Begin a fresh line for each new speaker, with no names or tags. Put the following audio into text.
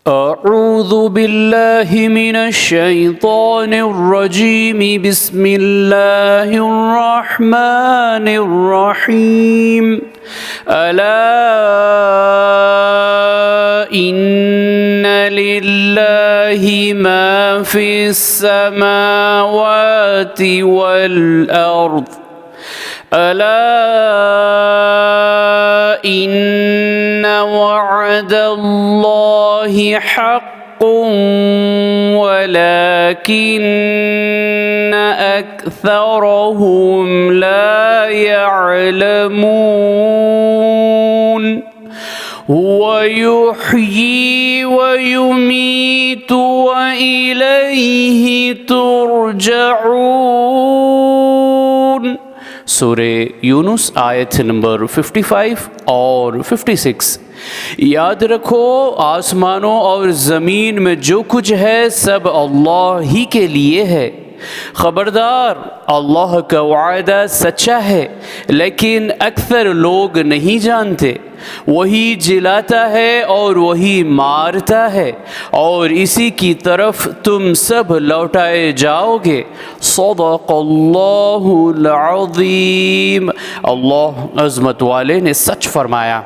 अऊज़ु बिल्लाहि मिनश शैतानिर रजीम बिस्मिल्लाहिर रहमानिर रहीम अला इन्ना लिल्लाहि मा फिस समावाति वल अर्द अला इन्न वअदल्लाहि हक़्क़ुन वलाकिन्न अक्सरहुम ला यअलमून हुवा युह्यी व युमीतु व इलैहि तुरजऊन। सूरे यूनुस आयत नंबर 55 और 56। याद रखो, आसमानों और ज़मीन में जो कुछ है सब अल्लाह ही के लिए है। ख़बरदार, अल्लाह का वादा सच्चा है, लेकिन अक्सर लोग नहीं जानते। वही जिलाता है और वही मारता है, और इसी की तरफ तुम सब लौटाए जाओगे। सदक़ल्लाहुल अज़ीम। अल्लाह अज़मत वाले ने सच फरमाया।